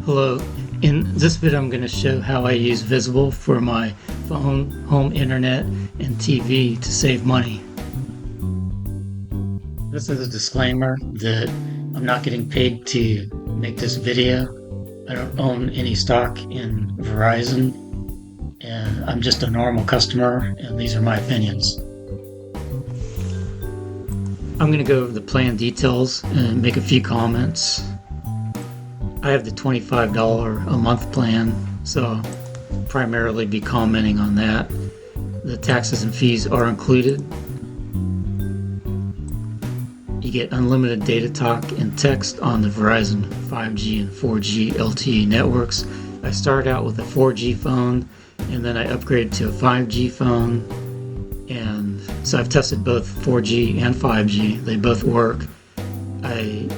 Hello, in this video I'm going to show how I use Visible for my phone, home internet, and TV to save money. This is a disclaimer that I'm not getting paid to make this video. I don't own any stock in Verizon, and I'm just a normal customer, and these are my opinions. I'm going to go over the plan details and make a few comments. I have the $25 a month plan, so I'll primarily be commenting on that. The taxes and fees are included. You get unlimited data talk and text on the Verizon 5G and 4G LTE networks. I started out with a 4G phone, and then I upgraded to a 5G phone, and so I've tested both 4G and 5G. They both work. I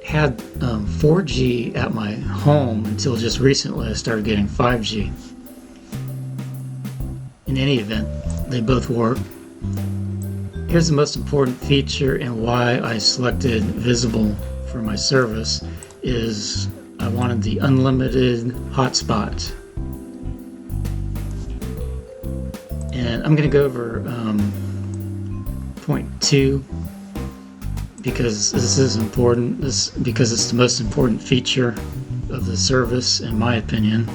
had 4G at my home until just recently I started getting 5G. In any event, they both work. Here's the most important feature and why I selected Visible for my service is I wanted the unlimited hotspot. And I'm going to go over point 2 because this is important, because it's the most important feature of the service in my opinion.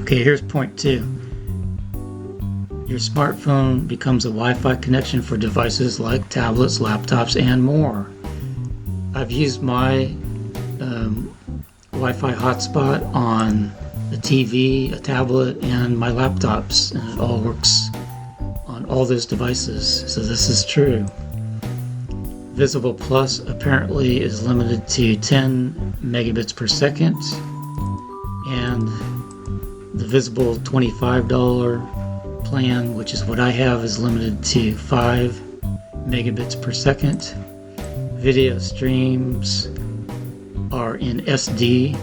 Okay, here's point 2. Your smartphone becomes a Wi-Fi connection for devices like tablets, laptops, and more. I've used my Wi-Fi hotspot on a TV, a tablet, and my laptops, and it all works on all those devices, so this is true. Visible Plus apparently is limited to 10 megabits per second, and the Visible $25 plan, which is what I have, is limited to 5 megabits per second. Video streams are in SD.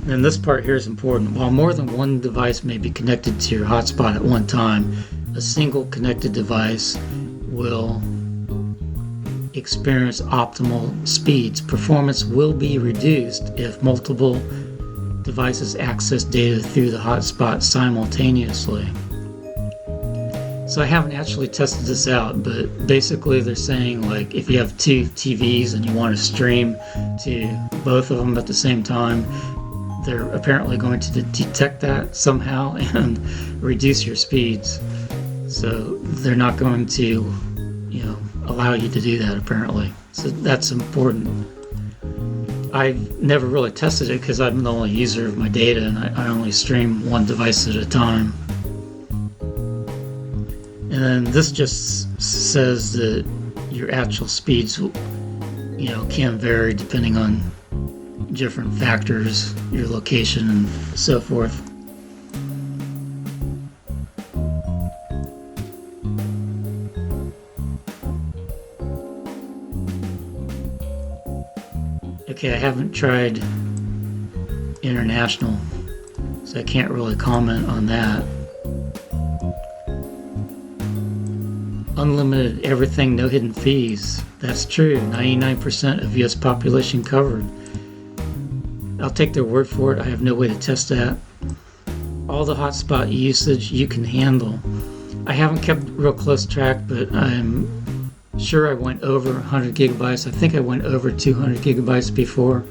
And this part here is important. While more than one device may be connected to your hotspot at one time, a single connected device will experience optimal speeds. Performance will be reduced if multiple devices access data through the hotspot simultaneously. So I haven't actually tested this out, but basically they're saying like if you have two TVs and you want to stream to both of them at the same time, they're apparently going to detect that somehow and reduce your speeds. So they're not going to, allow you to do that apparently. So that's important. I've never really tested it because I'm the only user of my data and I only stream one device at a time. And then this just says that your actual speeds, can vary depending on different factors, your location and so forth. Okay, I haven't tried international, so I can't really comment on that. Unlimited everything, no hidden fees. That's true. 99% of US population covered. I'll take their word for it. I have no way to test that. All the hotspot usage you can handle. I haven't kept real close track, but I'm sure I went over 100 gigabytes. I think I went over 200 gigabytes before.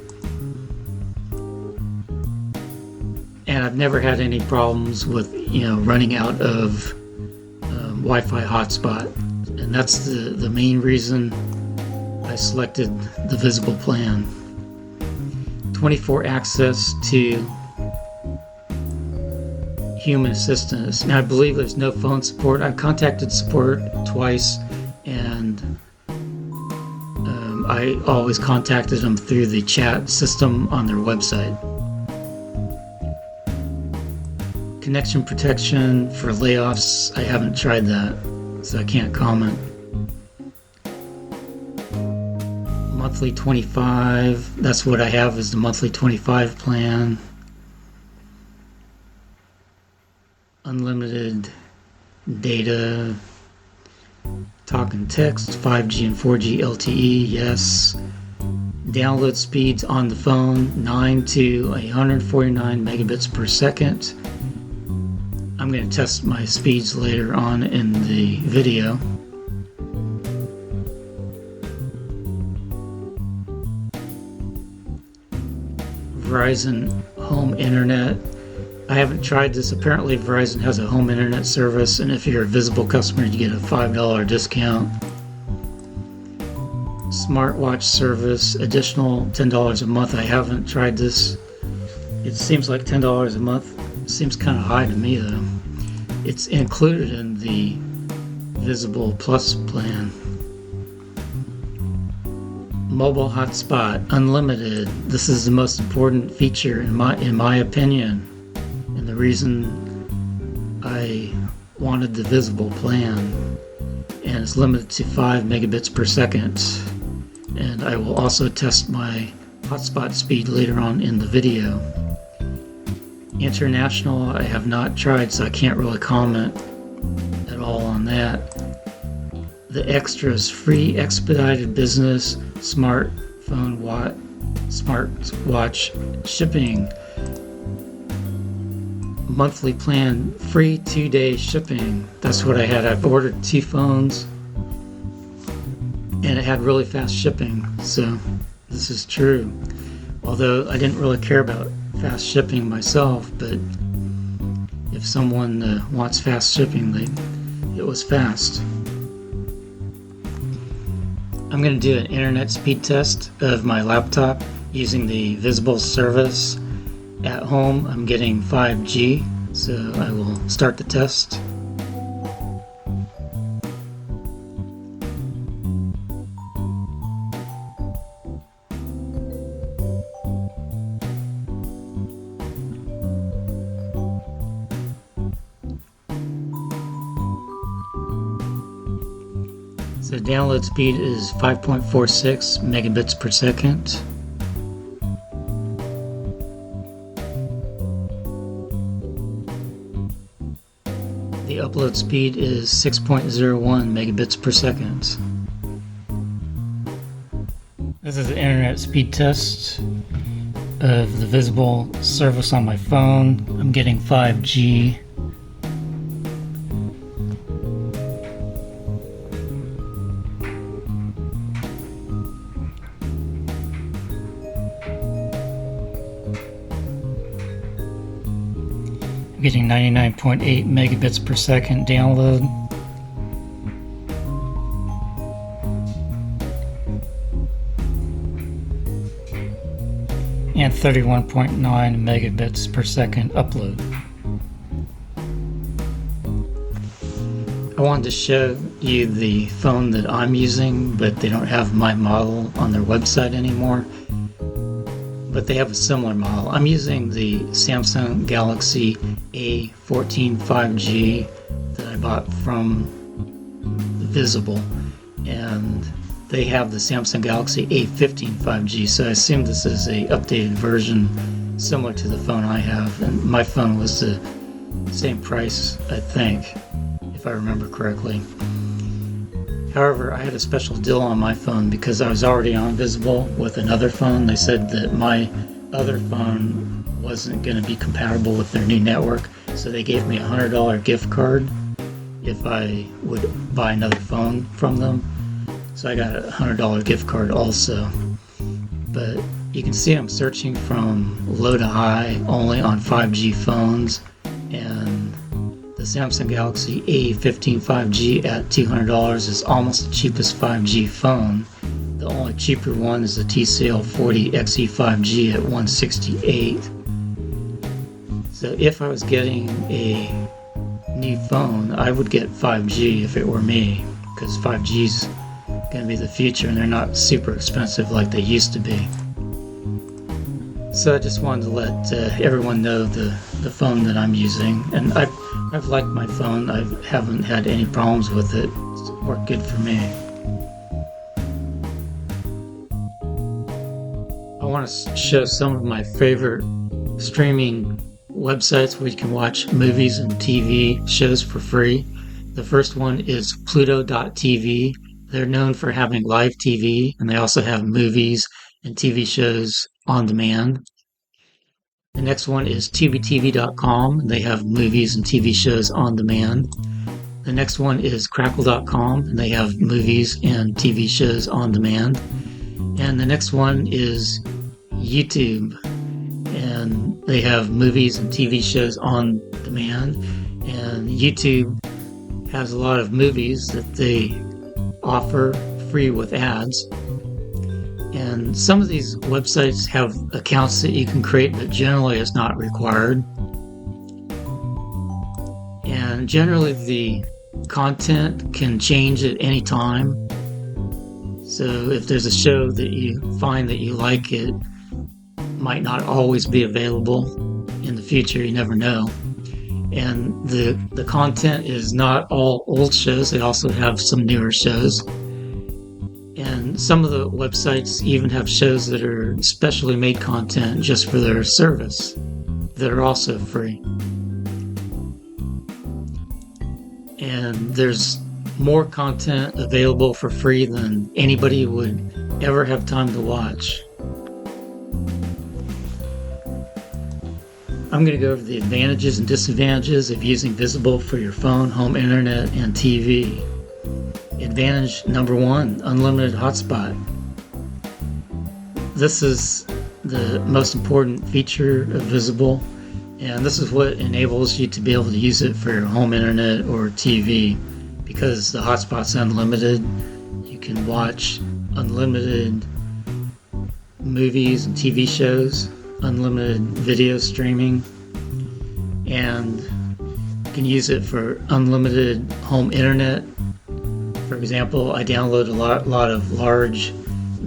And I've never had any problems with, running out of Wi-Fi hotspot, and that's the main reason I selected the Visible plan. 24 access to human assistance. Now I believe there's no phone support. I've contacted support twice, and I always contacted them through the chat system on their website. Connection protection for layoffs, I haven't tried that, so I can't comment. Monthly 25, that's what I have is the monthly 25 plan. unlimited data, talk and text, 5G and 4G LTE, yes. Download speeds on the phone, 9 to 149 megabits per second. I'm going to test my speeds later on in the video. Verizon home internet. I haven't tried this. Apparently Verizon has a home internet service, and if you're a Visible customer you get a $5 discount. Smartwatch service, additional $10 a month. I haven't tried this. It seems like $10 a month seems kind of high to me though. It's included in the Visible Plus plan. Mobile hotspot, unlimited. This is the most important feature in my opinion, and the reason I wanted the Visible plan. And it's limited to 5 megabits per second. And I will also test my hotspot speed later on in the video. International, I have not tried, so I can't really comment at all on that. The extras, free expedited business, smartphone smartwatch shipping, monthly plan, free 2-day shipping. That's what I had. I've ordered 2 phones and it had really fast shipping, so this is true. Although I didn't really care about fast shipping myself, but if someone wants fast shipping, it was fast. I'm going to do an internet speed test of my laptop using the Visible service. At home I'm getting 5G, so I will start the test. So download speed is 5.46 megabits per second. The upload speed is 6.01 megabits per second. This is the internet speed test of the Visible service on my phone. I'm getting 5G. Getting 99.8 megabits per second download. And 31.9 megabits per second upload. I wanted to show you the phone that I'm using, but they don't have my model on their website anymore. But they have a similar model. I'm using the Samsung Galaxy A14 5G that I bought from Visible, and they have the Samsung Galaxy A15 5G, so I assume this is a updated version similar to the phone I have, and my phone was the same price, I think, if I remember correctly. However, I had a special deal on my phone because I was already on Visible with another phone. They said that my other phone wasn't going to be compatible with their new network, so they gave me a $100 gift card if I would buy another phone from them. So I got a $100 gift card also. But you can see I'm searching from low to high only on 5G phones, and the Samsung Galaxy A15 5G at $200 is almost the cheapest 5G phone. The only cheaper one is the TCL 40 XE 5G at $168. So if I was getting a new phone, I would get 5G if it were me, because 5G's going to be the future and they're not super expensive like they used to be. So I just wanted to let everyone know the phone that I'm using, and I've liked my phone. I haven't had any problems with it. It's worked good for me. I want to show some of my favorite streaming websites where you can watch movies and TV shows for free. The first one is Pluto.tv. They're known for having live TV, and they also have movies and TV shows on demand. The next one is TubiTV.com. They have movies and TV shows on demand. The next one is Crackle.com, and they have movies and TV shows on demand. And the next one is YouTube, and they have movies and TV shows on demand. And YouTube has a lot of movies that they offer free with ads. And some of these websites have accounts that you can create, but generally it's not required. And generally the content can change at any time. So if there's a show that you find that you like, it might not always be available in the future. You never know. And the content is not all old shows. They also have some newer shows. And some of the websites even have shows that are specially made content just for their service that are also free. And there's more content available for free than anybody would ever have time to watch. I'm going to go over the advantages and disadvantages of using Visible for your phone, home internet, and TV. Advantage number 1, unlimited hotspot. This is the most important feature of Visible, and this is what enables you to be able to use it for your home internet or TV. Because the hotspot's unlimited, you can watch unlimited movies and TV shows, unlimited video streaming, and you can use it for unlimited home internet. For example, I download a lot of large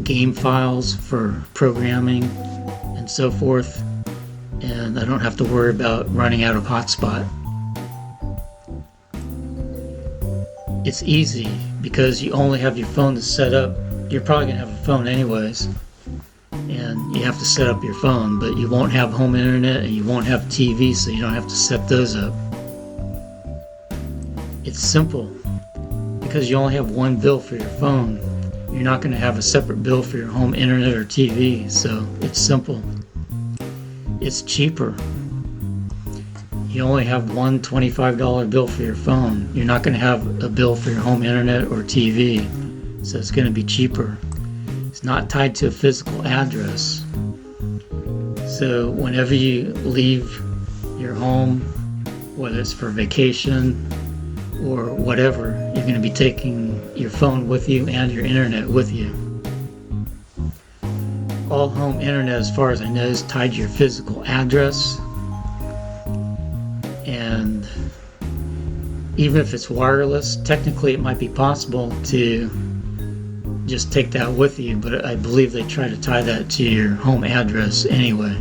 game files for programming and so forth, and I don't have to worry about running out of hotspot. It's easy because you only have your phone to set up. You're probably going to have a phone anyways, and you have to set up your phone, but you won't have home internet and you won't have TV, so you don't have to set those up. It's simple because you only have one bill for your phone. You're not going to have a separate bill for your home internet or TV, so it's simple. It's cheaper. You only have one $25 bill for your phone. You're not going to have a bill for your home internet or TV, so it's going to be cheaper. It's not tied to a physical address. So whenever you leave your home, whether it's for vacation or whatever, you're going to be taking your phone with you and your internet with you. All home internet, as far as I know, is tied to your physical address. And even if it's wireless, technically it might be possible to just take that with you, but I believe they try to tie that to your home address anyway.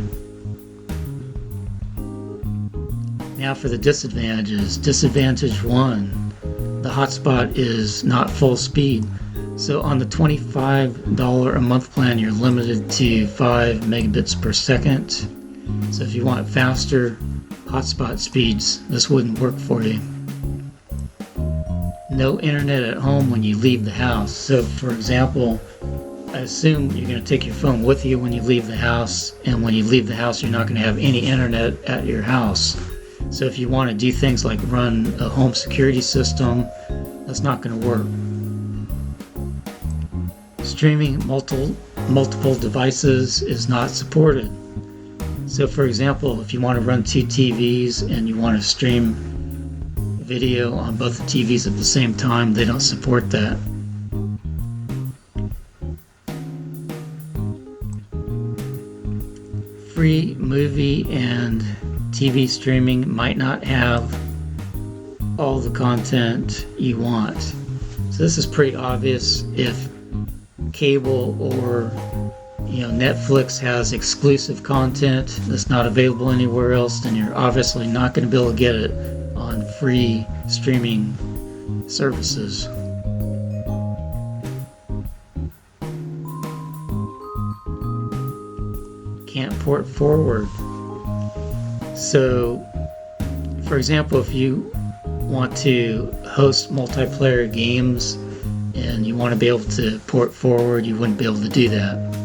Now for the disadvantages. Disadvantage 1, the hotspot is not full speed. So on the $25 a month plan, you're limited to 5 megabits per second. So if you want faster hotspot speeds, this wouldn't work for you. No internet at home when you leave the house. So for example, I assume you're going to take your phone with you when you leave the house, and when you leave the house you're not going to have any internet at your house. So if you want to do things like run a home security system, that's not going to work. Streaming multiple devices is not supported. So for example, if you want to run 2 TVs and you want to stream video on both the TVs at the same time, they don't support that. Free movie and TV streaming might not have all the content you want. So this is pretty obvious. If cable or Netflix has exclusive content that's not available anywhere else, then you're obviously not going to be able to get it on free streaming services. Can't port forward. So, for example, if you want to host multiplayer games and you want to be able to port forward, you wouldn't be able to do that.